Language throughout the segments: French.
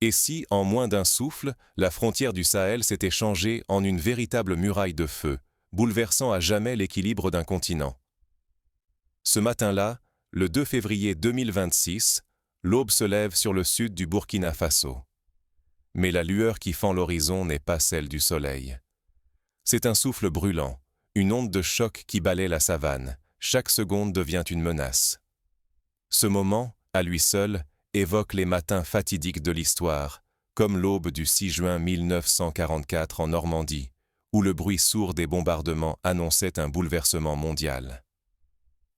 Et si, en moins d'un souffle, la frontière du Sahel s'était changée en une véritable muraille de feu, bouleversant à jamais l'équilibre d'un continent? Ce matin-là, le 2 février 2026, l'aube se lève sur le sud du Burkina Faso. Mais la lueur qui fend l'horizon n'est pas celle du soleil. C'est un souffle brûlant, une onde de choc qui balaie la savane. Chaque seconde devient une menace. Ce moment, à lui seul, évoque les matins fatidiques de l'histoire, comme l'aube du 6 juin 1944 en Normandie, où le bruit sourd des bombardements annonçait un bouleversement mondial.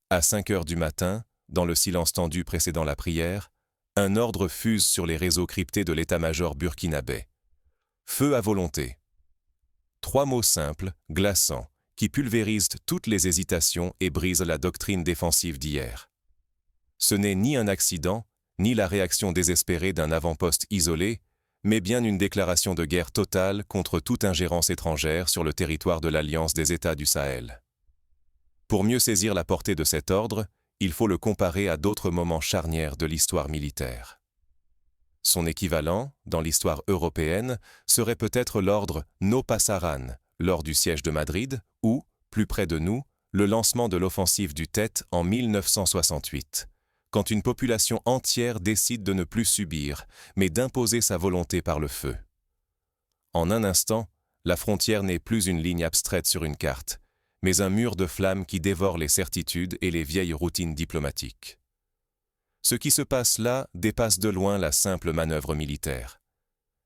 À 5 heures du matin, dans le silence tendu précédant la prière, un ordre fuse sur les réseaux cryptés de l'état-major burkinabé. Feu à volonté. 3 mots simples, glaçants, qui pulvérisent toutes les hésitations et brisent la doctrine défensive d'hier. Ce n'est ni un accident, ni la réaction désespérée d'un avant-poste isolé, mais bien une déclaration de guerre totale contre toute ingérence étrangère sur le territoire de l'Alliance des États du Sahel. Pour mieux saisir la portée de cet ordre, il faut le comparer à d'autres moments charnières de l'histoire militaire. Son équivalent, dans l'histoire européenne, serait peut-être l'ordre No Pasaran, lors du siège de Madrid, ou, plus près de nous, le lancement de l'offensive du Tet en 1968, quand une population entière décide de ne plus subir, mais d'imposer sa volonté par le feu. En un instant, la frontière n'est plus une ligne abstraite sur une carte, mais un mur de flammes qui dévore les certitudes et les vieilles routines diplomatiques. Ce qui se passe là dépasse de loin la simple manœuvre militaire.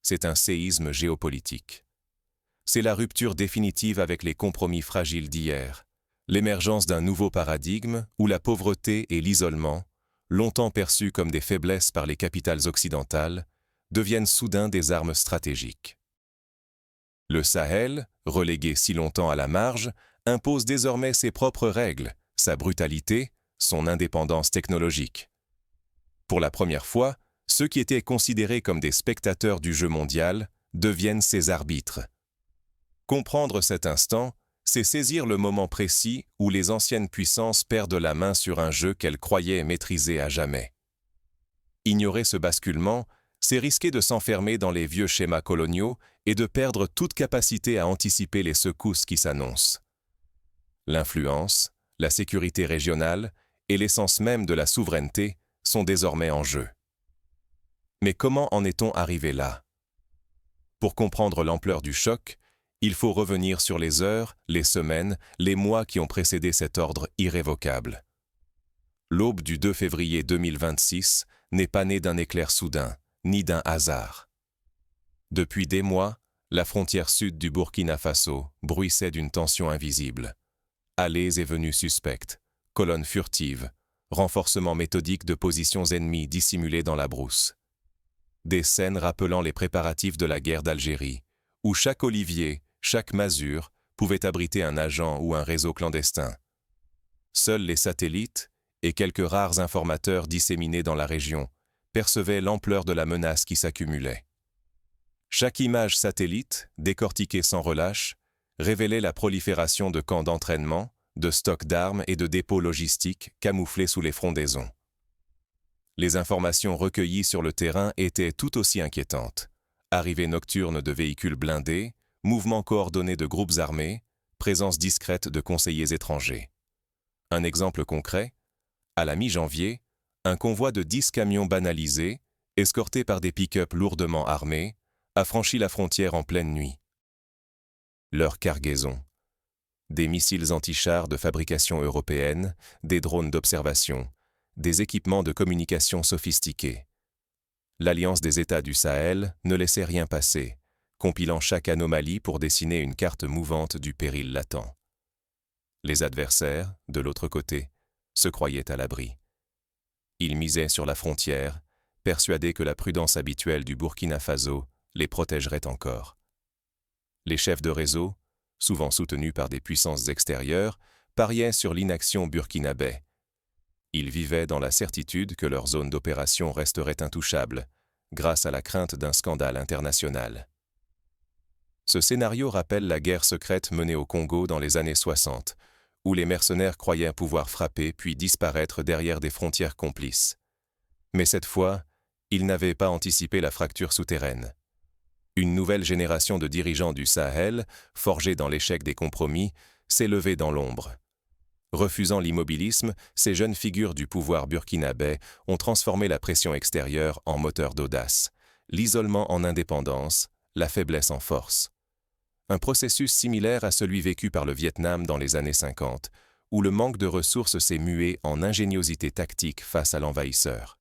C'est un séisme géopolitique. C'est la rupture définitive avec les compromis fragiles d'hier, l'émergence d'un nouveau paradigme où la pauvreté et l'isolement, longtemps perçus comme des faiblesses par les capitales occidentales, deviennent soudain des armes stratégiques. Le Sahel, relégué si longtemps à la marge, impose désormais ses propres règles, sa brutalité, son indépendance technologique. Pour la première fois, ceux qui étaient considérés comme des spectateurs du jeu mondial deviennent ses arbitres. Comprendre cet instant, c'est saisir le moment précis où les anciennes puissances perdent la main sur un jeu qu'elles croyaient maîtriser à jamais. Ignorer ce basculement, c'est risquer de s'enfermer dans les vieux schémas coloniaux et de perdre toute capacité à anticiper les secousses qui s'annoncent. L'influence, la sécurité régionale et l'essence même de la souveraineté sont désormais en jeu. Mais comment en est-on arrivé là? Pour comprendre l'ampleur du choc, il faut revenir sur les heures, les semaines, les mois qui ont précédé cet ordre irrévocable. L'aube du 2 février 2026 n'est pas née d'un éclair soudain, ni d'un hasard. Depuis des mois, la frontière sud du Burkina Faso bruissait d'une tension invisible. Allées et venues suspectes, colonnes furtives, renforcement méthodique de positions ennemies dissimulées dans la brousse. Des scènes rappelant les préparatifs de la guerre d'Algérie, où chaque olivier, chaque masure pouvait abriter un agent ou un réseau clandestin. Seuls les satellites et quelques rares informateurs disséminés dans la région percevaient l'ampleur de la menace qui s'accumulait. Chaque image satellite, décortiquée sans relâche, révélait la prolifération de camps d'entraînement, de stocks d'armes et de dépôts logistiques camouflés sous les frondaisons. Les informations recueillies sur le terrain étaient tout aussi inquiétantes. Arrivée nocturne de véhicules blindés, mouvements coordonnés de groupes armés, présence discrète de conseillers étrangers. Un exemple concret, à la mi-janvier, un convoi de 10 camions banalisés, escortés par des pick-up lourdement armés, a franchi la frontière en pleine nuit. Leur cargaison. Des missiles anti-chars de fabrication européenne, des drones d'observation, des équipements de communication sophistiqués. L'Alliance des États du Sahel ne laissait rien passer, compilant chaque anomalie pour dessiner une carte mouvante du péril latent. Les adversaires, de l'autre côté, se croyaient à l'abri. Ils misaient sur la frontière, persuadés que la prudence habituelle du Burkina Faso les protégerait encore. Les chefs de réseau, souvent soutenus par des puissances extérieures, pariaient sur l'inaction burkinabé. Ils vivaient dans la certitude que leur zone d'opération resterait intouchable, grâce à la crainte d'un scandale international. Ce scénario rappelle la guerre secrète menée au Congo dans les années 60, où les mercenaires croyaient pouvoir frapper puis disparaître derrière des frontières complices. Mais cette fois, Ils n'avaient pas anticipé la fracture souterraine. Une nouvelle génération de dirigeants du Sahel, forgée dans l'échec des compromis, s'est levée dans l'ombre. Refusant l'immobilisme, ces jeunes figures du pouvoir burkinabé ont transformé la pression extérieure en moteur d'audace, l'isolement en indépendance, la faiblesse en force. Un processus similaire à celui vécu par le Vietnam dans les années 50, où le manque de ressources s'est mué en ingéniosité tactique face à l'envahisseur.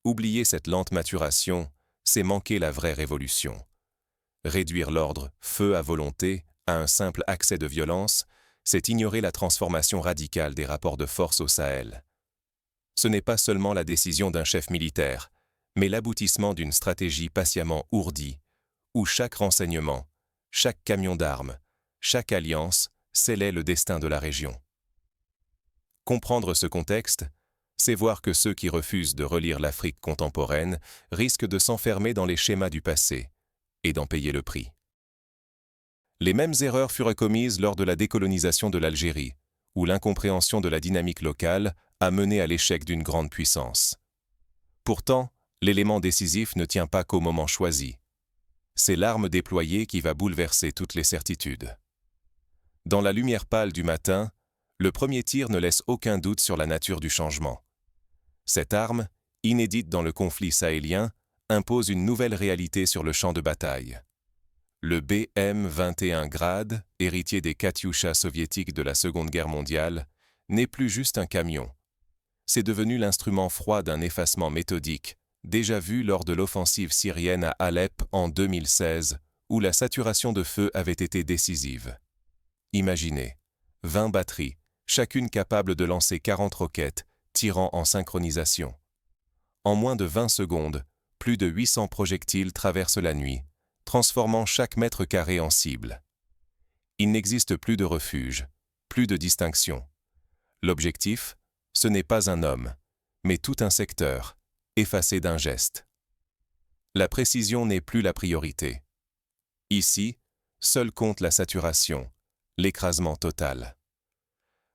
Oublier cette lente maturation, c'est manquer la vraie révolution. Réduire l'ordre feu à volonté à un simple accès de violence, c'est ignorer la transformation radicale des rapports de force au Sahel. Ce n'est pas seulement la décision d'un chef militaire, mais l'aboutissement d'une stratégie patiemment ourdie, où chaque renseignement, chaque camion d'armes, chaque alliance scellait le destin de la région. Comprendre ce contexte, c'est voir que ceux qui refusent de relire l'Afrique contemporaine risquent de s'enfermer dans les schémas du passé et d'en payer le prix. Les mêmes erreurs furent commises lors de la décolonisation de l'Algérie, où l'incompréhension de la dynamique locale a mené à l'échec d'une grande puissance. Pourtant, l'élément décisif ne tient pas qu'au moment choisi. C'est l'arme déployée qui va bouleverser toutes les certitudes. Dans la lumière pâle du matin, le premier tir ne laisse aucun doute sur la nature du changement. Cette arme, inédite dans le conflit sahélien, impose une nouvelle réalité sur le champ de bataille. Le BM-21 Grad, héritier des Katyusha soviétiques de la Seconde Guerre mondiale, n'est plus juste un camion. C'est devenu l'instrument froid d'un effacement méthodique, déjà vu lors de l'offensive syrienne à Alep en 2016, où la saturation de feu avait été décisive. Imaginez, 20 batteries, chacune capable de lancer 40 roquettes, tirant en synchronisation. En moins de 20 secondes, plus de 800 projectiles traversent la nuit, transformant chaque mètre carré en cible. Il n'existe plus de refuge, plus de distinction. L'objectif, ce n'est pas un homme, mais tout un secteur, effacé d'un geste. La précision n'est plus la priorité. Ici, seul compte la saturation, l'écrasement total.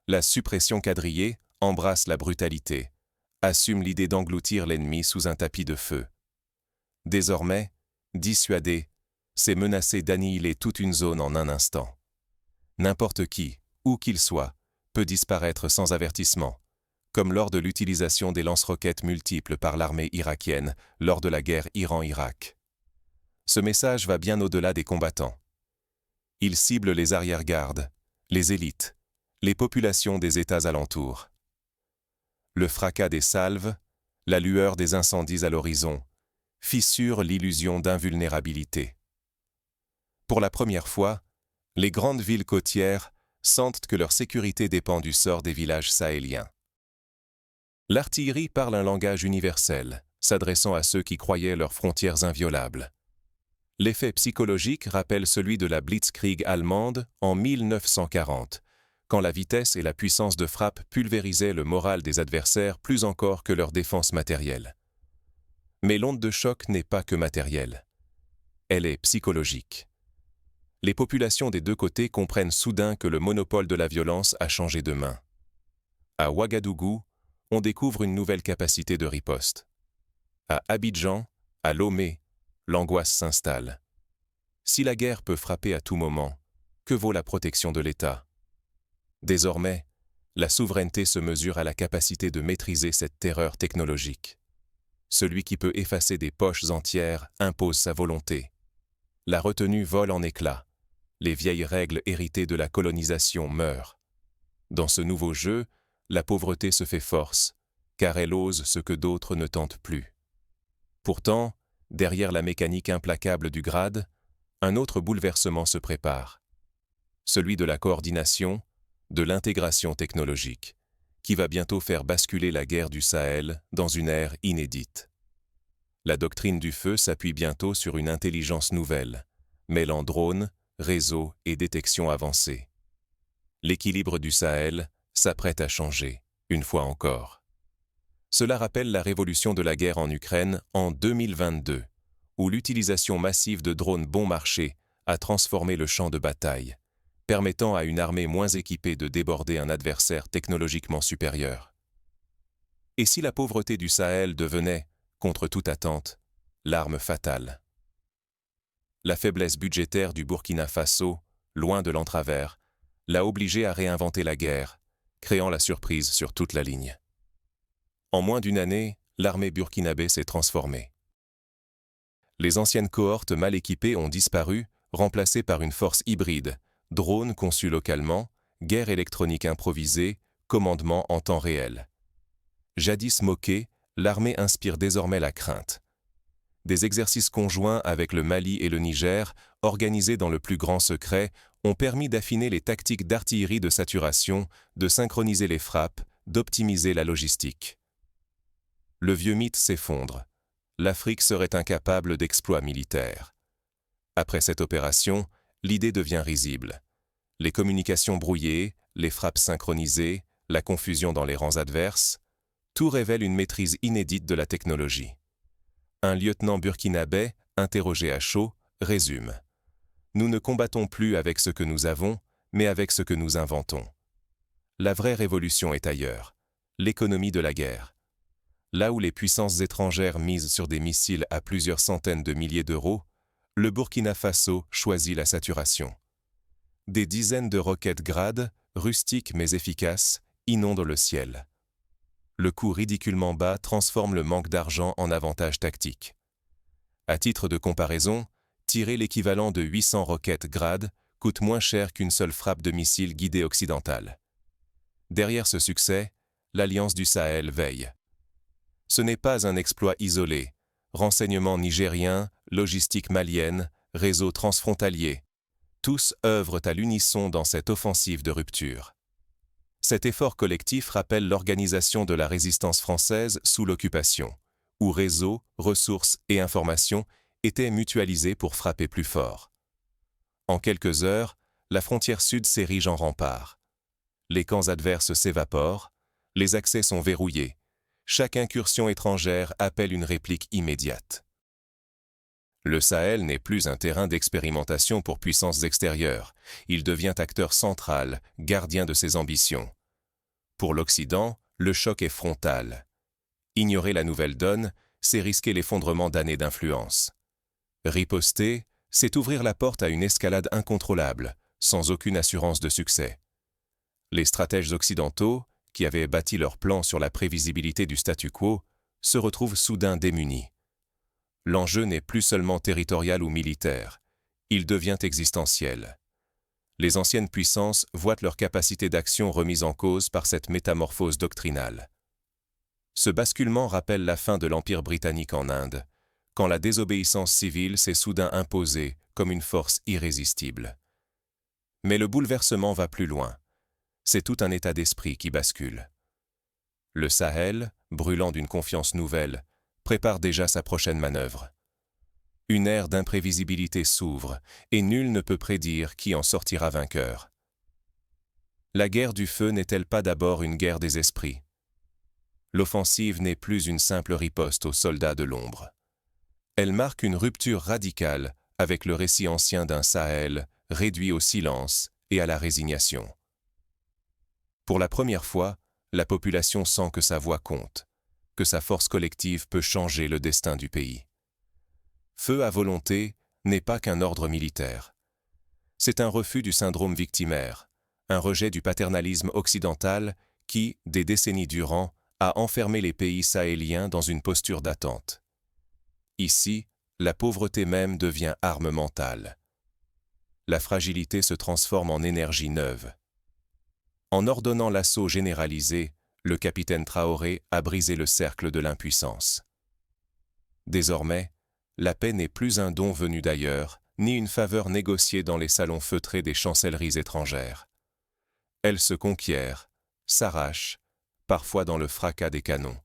La suppression quadrillée embrasse la brutalité, assume l'idée d'engloutir l'ennemi sous un tapis de feu. Désormais, dissuader, c'est menacer d'annihiler toute une zone en un instant. N'importe qui, où qu'il soit, peut disparaître sans avertissement, comme lors de l'utilisation des lance-roquettes multiples par l'armée irakienne lors de la guerre Iran-Irak. Ce message va bien au-delà des combattants. Il cible les arrière-gardes, les élites, les populations des États alentours. Le fracas des salves, la lueur des incendies à l'horizon, fissure l'illusion d'invulnérabilité. Pour la première fois, les grandes villes côtières sentent que leur sécurité dépend du sort des villages sahéliens. L'artillerie parle un langage universel, s'adressant à ceux qui croyaient leurs frontières inviolables. L'effet psychologique rappelle celui de la Blitzkrieg allemande en 1940, quand la vitesse et la puissance de frappe pulvérisaient le moral des adversaires plus encore que leur défense matérielle. Mais l'onde de choc n'est pas que matérielle. Elle est psychologique. Les populations des deux côtés comprennent soudain que le monopole de la violence a changé de main. À Ouagadougou, on découvre une nouvelle capacité de riposte. À Abidjan, à Lomé, l'angoisse s'installe. Si la guerre peut frapper à tout moment, que vaut la protection de l'État ? Désormais, la souveraineté se mesure à la capacité de maîtriser cette terreur technologique. Celui qui peut effacer des poches entières impose sa volonté. La retenue vole en éclats. Les vieilles règles héritées de la colonisation meurent. Dans ce nouveau jeu, la pauvreté se fait force, car elle ose ce que d'autres ne tentent plus. Pourtant, derrière la mécanique implacable du grade, un autre bouleversement se prépare. Celui de la coordination, de l'intégration technologique, qui va bientôt faire basculer la guerre du Sahel dans une ère inédite. La doctrine du feu s'appuie bientôt sur une intelligence nouvelle, mêlant drones, réseaux et détection avancée. L'équilibre du Sahel s'apprête à changer, une fois encore. Cela rappelle la révolution de la guerre en Ukraine en 2022, où l'utilisation massive de drones bon marché a transformé le champ de bataille, permettant à une armée moins équipée de déborder un adversaire technologiquement supérieur. Et si la pauvreté du Sahel devenait, contre toute attente, l'arme fatale. La faiblesse budgétaire du Burkina Faso, loin de l'entravers, l'a obligé à réinventer la guerre, créant la surprise sur toute la ligne. En moins d'une année, l'armée burkinabé s'est transformée. Les anciennes cohortes mal équipées ont disparu, remplacées par une force hybride, drones conçus localement, guerre électronique improvisée, commandement en temps réel. Jadis moquée, l'armée inspire désormais la crainte. Des exercices conjoints avec le Mali et le Niger, organisés dans le plus grand secret, ont permis d'affiner les tactiques d'artillerie de saturation, de synchroniser les frappes, d'optimiser la logistique. Le vieux mythe s'effondre. L'Afrique serait incapable d'exploits militaires. Après cette opération, l'idée devient risible. Les communications brouillées, les frappes synchronisées, la confusion dans les rangs adverses, tout révèle une maîtrise inédite de la technologie. Un lieutenant burkinabé, interrogé à chaud, résume. Nous ne combattons plus avec ce que nous avons, mais avec ce que nous inventons. La vraie révolution est ailleurs, l'économie de la guerre. Là où les puissances étrangères misent sur des missiles à plusieurs centaines de milliers d'euros, le Burkina Faso choisit la saturation. Des dizaines de roquettes Grad, rustiques mais efficaces, inondent le ciel. Le coût ridiculement bas transforme le manque d'argent en avantage tactique. À titre de comparaison, tirer l'équivalent de 800 roquettes Grad coûte moins cher qu'une seule frappe de missile guidée occidentale. Derrière ce succès, l'Alliance du Sahel veille. Ce n'est pas un exploit isolé. Renseignements nigériens, logistique malienne, réseaux transfrontaliers. Tous œuvrent à l'unisson dans cette offensive de rupture. Cet effort collectif rappelle l'organisation de la résistance française sous l'occupation, où réseaux, ressources et informations étaient mutualisés pour frapper plus fort. En quelques heures, la frontière sud s'érige en rempart. Les camps adverses s'évaporent, les accès sont verrouillés. Chaque incursion étrangère appelle une réplique immédiate. Le Sahel n'est plus un terrain d'expérimentation pour puissances extérieures. Il devient acteur central, gardien de ses ambitions. Pour l'Occident, le choc est frontal. Ignorer la nouvelle donne, c'est risquer l'effondrement d'années d'influence. Riposter, c'est ouvrir la porte à une escalade incontrôlable, sans aucune assurance de succès. Les stratèges occidentaux, qui avaient bâti leur plan sur la prévisibilité du statu quo, se retrouvent soudain démunis. L'enjeu n'est plus seulement territorial ou militaire, il devient existentiel. Les anciennes puissances voient leur capacité d'action remise en cause par cette métamorphose doctrinale. Ce basculement rappelle la fin de l'Empire britannique en Inde, quand la désobéissance civile s'est soudain imposée comme une force irrésistible. Mais le bouleversement va plus loin. C'est tout un état d'esprit qui bascule. Le Sahel, brûlant d'une confiance nouvelle, prépare déjà sa prochaine manœuvre. Une ère d'imprévisibilité s'ouvre, et nul ne peut prédire qui en sortira vainqueur. La guerre du feu n'est-elle pas d'abord une guerre des esprits? L'offensive n'est plus une simple riposte aux soldats de l'ombre. Elle marque une rupture radicale avec le récit ancien d'un Sahel réduit au silence et à la résignation. Pour la première fois, la population sent que sa voix compte, que sa force collective peut changer le destin du pays. Feu à volonté n'est pas qu'un ordre militaire. C'est un refus du syndrome victimaire, un rejet du paternalisme occidental qui, des décennies durant, a enfermé les pays sahéliens dans une posture d'attente. Ici, la pauvreté même devient arme mentale. La fragilité se transforme en énergie neuve. En ordonnant l'assaut généralisé, le capitaine Traoré a brisé le cercle de l'impuissance. Désormais, la paix n'est plus un don venu d'ailleurs, ni une faveur négociée dans les salons feutrés des chancelleries étrangères. Elle se conquiert, s'arrache, parfois dans le fracas des canons.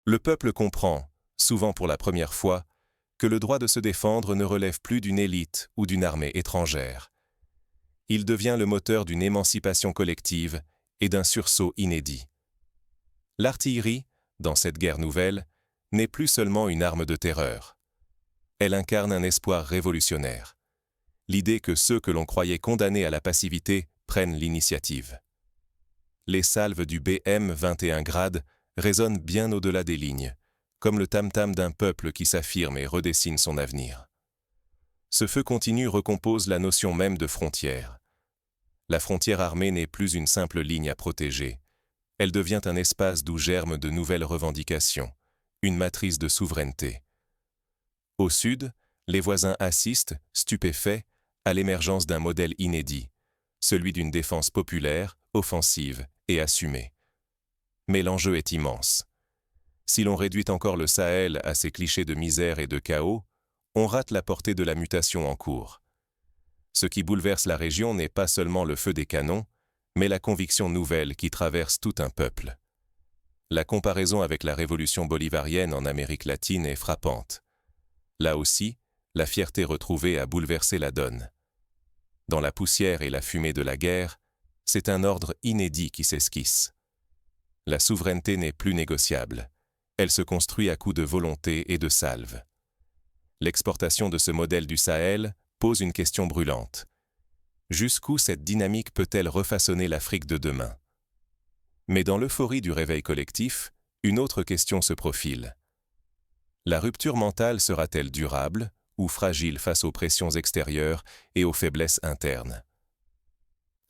Le peuple comprend, souvent pour la première fois, que le droit de se défendre ne relève plus d'une élite ou d'une armée étrangère. Il devient le moteur d'une émancipation collective et d'un sursaut inédit. L'artillerie, dans cette guerre nouvelle, n'est plus seulement une arme de terreur. Elle incarne un espoir révolutionnaire. L'idée que ceux que l'on croyait condamnés à la passivité prennent l'initiative. Les salves du BM 21 Grad résonnent bien au-delà des lignes, comme le tam-tam d'un peuple qui s'affirme et redessine son avenir. Ce feu continu recompose la notion même de frontière. La frontière armée n'est plus une simple ligne à protéger. Elle devient un espace d'où germent de nouvelles revendications, une matrice de souveraineté. Au sud, les voisins assistent, stupéfaits, à l'émergence d'un modèle inédit, celui d'une défense populaire, offensive et assumée. Mais l'enjeu est immense. Si l'on réduit encore le Sahel à ses clichés de misère et de chaos, on rate la portée de la mutation en cours. Ce qui bouleverse la région n'est pas seulement le feu des canons, mais la conviction nouvelle qui traverse tout un peuple. La comparaison avec la révolution bolivarienne en Amérique latine est frappante. Là aussi, la fierté retrouvée a bouleversé la donne. Dans la poussière et la fumée de la guerre, c'est un ordre inédit qui s'esquisse. La souveraineté n'est plus négociable. Elle se construit à coups de volonté et de salve. L'exportation de ce modèle du Sahel pose une question brûlante. Jusqu'où cette dynamique peut-elle refaçonner l'Afrique de demain? Mais dans l'euphorie du réveil collectif, une autre question se profile. La rupture mentale sera-t-elle durable ou fragile face aux pressions extérieures et aux faiblesses internes?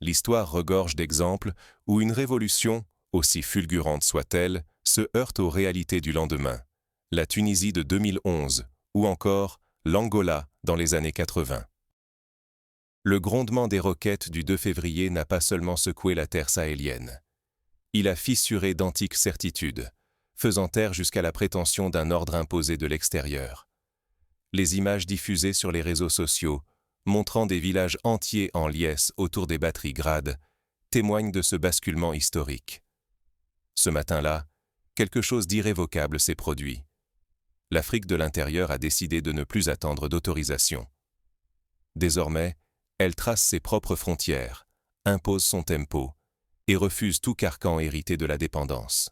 L'histoire regorge d'exemples où une révolution, aussi fulgurante soit-elle, se heurte aux réalités du lendemain. La Tunisie de 2011 ou encore l'Angola dans les années 80. Le grondement des roquettes du 2 février n'a pas seulement secoué la terre sahélienne. Il a fissuré d'antiques certitudes, faisant taire jusqu'à la prétention d'un ordre imposé de l'extérieur. Les images diffusées sur les réseaux sociaux, montrant des villages entiers en liesse autour des batteries Grad, témoignent de ce basculement historique. Ce matin-là, quelque chose d'irrévocable s'est produit. L'Afrique de l'intérieur a décidé de ne plus attendre d'autorisation. Désormais, elle trace ses propres frontières, impose son tempo et refuse tout carcan hérité de la dépendance.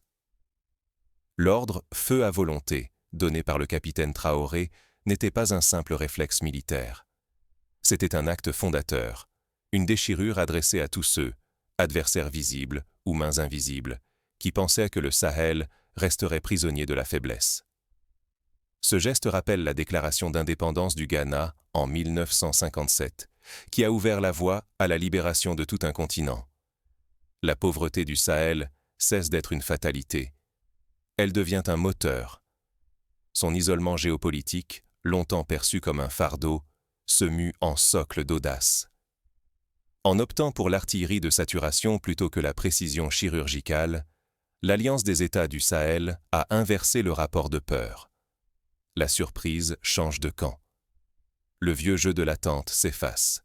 L'ordre « feu à volonté » donné par le capitaine Traoré n'était pas un simple réflexe militaire. C'était un acte fondateur, une déchirure adressée à tous ceux, adversaires visibles ou mains invisibles, qui pensaient que le Sahel resterait prisonnier de la faiblesse. Ce geste rappelle la déclaration d'indépendance du Ghana en 1957, qui a ouvert la voie à la libération de tout un continent. La pauvreté du Sahel cesse d'être une fatalité. Elle devient un moteur. Son isolement géopolitique, longtemps perçu comme un fardeau, se mue en socle d'audace. En optant pour l'artillerie de saturation plutôt que la précision chirurgicale, l'Alliance des États du Sahel a inversé le rapport de peur. La surprise change de camp. Le vieux jeu de l'attente s'efface.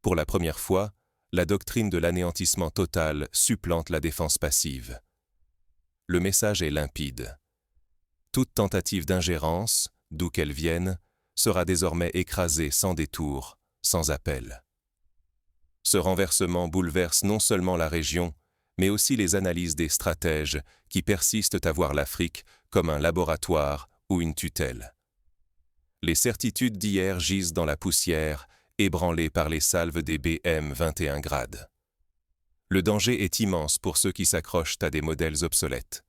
Pour la première fois, la doctrine de l'anéantissement total supplante la défense passive. Le message est limpide. Toute tentative d'ingérence, d'où qu'elle vienne, sera désormais écrasée sans détour, sans appel. Ce renversement bouleverse non seulement la région, mais aussi les analyses des stratèges qui persistent à voir l'Afrique comme un laboratoire ou une tutelle. Les certitudes d'hier gisent dans la poussière, ébranlées par les salves des BM 21 grades. Le danger est immense pour ceux qui s'accrochent à des modèles obsolètes.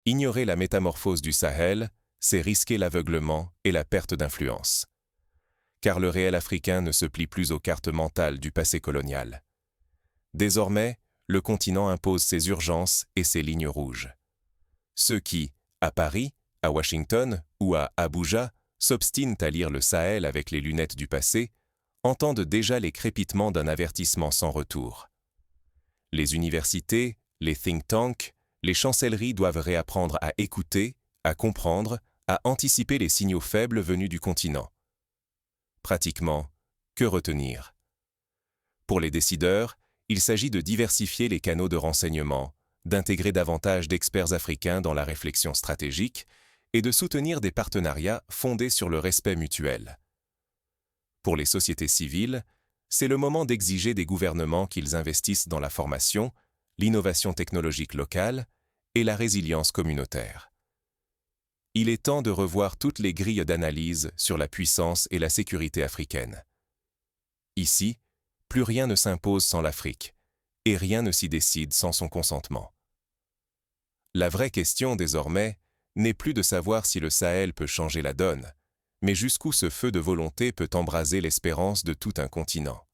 Ignorer la métamorphose du Sahel, c'est risquer l'aveuglement et la perte d'influence. Car le réel africain ne se plie plus aux cartes mentales du passé colonial. Désormais, le continent impose ses urgences et ses lignes rouges. Ceux qui, à Paris, à Washington ou à Abuja, s'obstinent à lire le Sahel avec les lunettes du passé, entendent déjà les crépitements d'un avertissement sans retour. Les universités, les think tanks, les chancelleries doivent réapprendre à écouter, à comprendre, à anticiper les signaux faibles venus du continent. Pratiquement, que retenir? Pour les décideurs, il s'agit de diversifier les canaux de renseignement, d'intégrer davantage d'experts africains dans la réflexion stratégique et de soutenir des partenariats fondés sur le respect mutuel. Pour les sociétés civiles, c'est le moment d'exiger des gouvernements qu'ils investissent dans la formation, l'innovation technologique locale et la résilience communautaire. Il est temps de revoir toutes les grilles d'analyse sur la puissance et la sécurité africaine. Ici, plus rien ne s'impose sans l'Afrique, et rien ne s'y décide sans son consentement. La vraie question désormais n'est plus de savoir si le Sahel peut changer la donne, mais jusqu'où ce feu de volonté peut embraser l'espérance de tout un continent.